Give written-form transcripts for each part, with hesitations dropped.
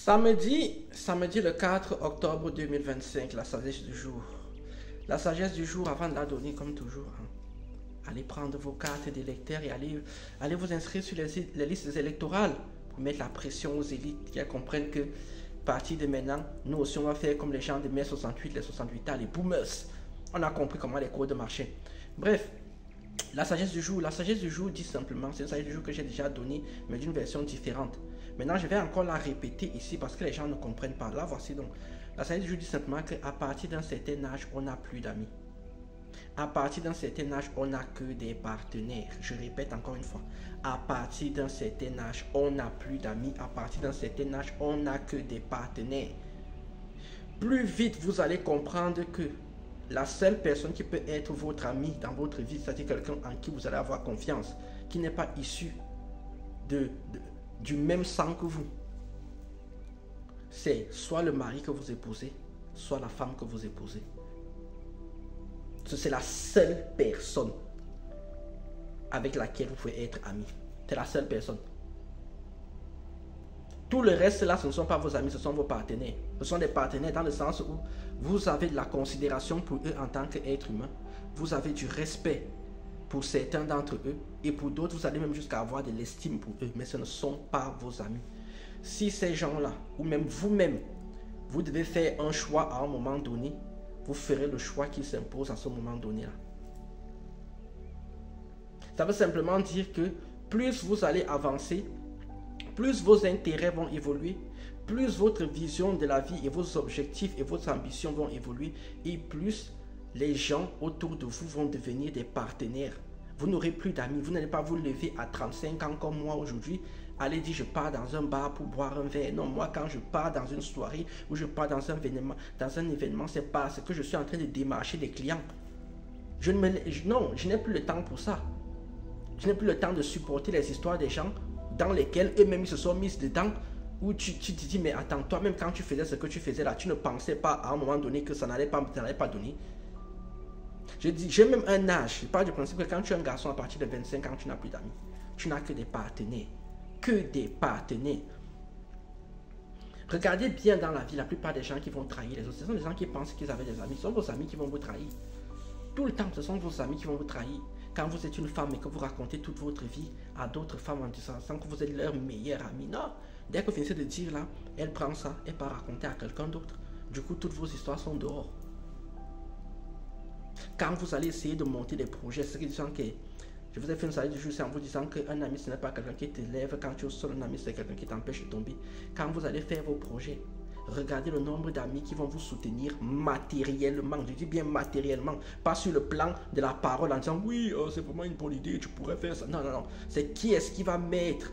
Samedi le 4 octobre 2025, la sagesse du jour. La sagesse du jour, avant de la donner comme toujours, hein, allez prendre vos cartes d'électeurs et allez vous inscrire sur les listes électorales pour mettre la pression aux élites qui comprennent que à partir de maintenant, nous aussi on va faire comme les gens de mai 68, les 68 ans, les boomers. On a compris comment les codes marchaient. Bref, la sagesse du jour dit simplement, c'est une sagesse du jour que j'ai déjà donnée, mais d'une version différente. Maintenant, je vais encore la répéter ici parce que les gens ne comprennent pas. Là, voici donc. La sagesse du jour dit simplement qu'à partir d'un certain âge, on n'a plus d'amis. À partir d'un certain âge, on n'a que des partenaires. Je répète encore une fois. À partir d'un certain âge, on n'a plus d'amis. À partir d'un certain âge, on n'a que des partenaires. Plus vite vous allez comprendre que la seule personne qui peut être votre ami dans votre vie, c'est-à-dire quelqu'un en qui vous allez avoir confiance, qui n'est pas issu du même sang que vous, c'est soit le mari que vous épousez, soit la femme que vous épousez. C'est la seule personne avec laquelle vous pouvez être ami. C'est la seule personne. Tout le reste là, ce ne sont pas vos amis, ce sont vos partenaires. Ce sont des partenaires dans le sens où vous avez de la considération pour eux en tant qu'être humain. Vous avez du respect pour certains d'entre eux. Et pour d'autres, vous allez même jusqu'à avoir de l'estime pour eux. Mais ce ne sont pas vos amis. Si ces gens-là, ou même vous-même, vous devez faire un choix à un moment donné, vous ferez le choix qui s'impose à ce moment donné-là. Ça veut simplement dire que plus vous allez avancer, plus vos intérêts vont évoluer, plus votre vision de la vie et vos objectifs et vos ambitions vont évoluer, et plus les gens autour de vous vont devenir des partenaires. Vous n'aurez plus d'amis, vous n'allez pas vous lever à 35 ans comme moi aujourd'hui, allez dire je pars dans un bar pour boire un verre. Non, moi quand je pars dans une soirée ou je pars dans un événement, c'est parce que je suis en train de démarcher des clients. Je n'ai plus le temps pour ça. Je n'ai plus le temps de supporter les histoires des gens dans lesquelles eux-mêmes se sont mis dedans, où tu te dis mais attends, toi-même quand tu faisais ce que tu faisais là, tu ne pensais pas à un moment donné que ça n'allait pas donner. Je dis, j'ai même un âge, je parle du principe que quand tu es un garçon à partir de 25 ans, tu n'as plus d'amis. Tu n'as que des partenaires. Que des partenaires. Regardez bien dans la vie, la plupart des gens qui vont trahir les autres, ce sont des gens qui pensent qu'ils avaient des amis. Ce sont vos amis qui vont vous trahir. Tout le temps, ce sont vos amis qui vont vous trahir. Quand vous êtes une femme et que vous racontez toute votre vie à d'autres femmes en disant que vous êtes leur meilleure amie. Non, dès que vous finissez de dire là, elle prend ça et part raconter à quelqu'un d'autre. Du coup, toutes vos histoires sont dehors. Quand vous allez essayer de monter des projets, c'est ce qui dit que je vous ai fait une série de jours en vous disant qu'un ami ce n'est pas quelqu'un qui t'élève quand tu es au sol, un ami c'est quelqu'un qui t'empêche de tomber. Quand vous allez faire vos projets, regardez le nombre d'amis qui vont vous soutenir matériellement. Je dis bien matériellement, pas sur le plan de la parole en disant oui, c'est vraiment une bonne idée, tu pourrais faire ça. Non, non, non. C'est qui est-ce qui va mettre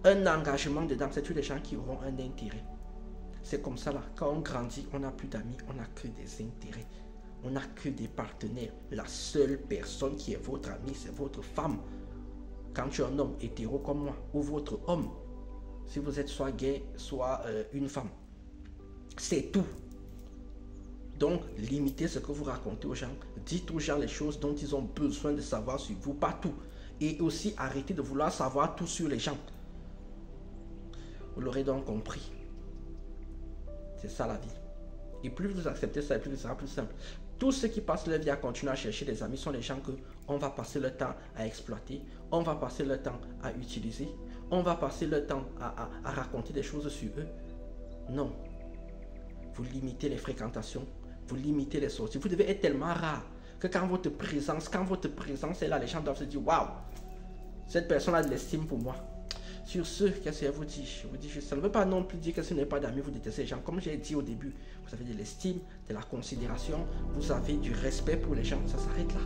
un engagement dedans? C'est tous les gens qui auront un intérêt. C'est comme ça là. Quand on grandit, on n'a plus d'amis, on n'a que des intérêts. On n'a que des partenaires. La seule personne qui est votre ami, c'est votre femme. Quand tu es un homme hétéro comme moi, ou votre homme, si vous êtes soit gay, soit une femme. C'est tout. Donc, limitez ce que vous racontez aux gens. Dites aux gens les choses dont ils ont besoin de savoir sur vous, pas tout. Et aussi, arrêtez de vouloir savoir tout sur les gens. Vous l'aurez donc compris. C'est ça la vie. Et plus vous acceptez ça, plus ce sera plus simple. Tous ceux qui passent leur vie à continuer à chercher des amis sont les gens que on va passer le temps à exploiter, on va passer le temps à utiliser, on va passer le temps à raconter des choses sur eux. Non. Vous limitez les fréquentations, vous limitez les sorties. Vous devez être tellement rare que quand votre présence est là, les gens doivent se dire waouh, cette personne a de l'estime pour moi. Sur ce, qu'est-ce que je vous dis? Je vous dis juste, ça ne veut pas non plus dire que si vous n'avez pas d'amis, vous détestez les gens. Comme j'ai dit au début, vous avez de l'estime, de la considération, vous avez du respect pour les gens. Ça s'arrête là.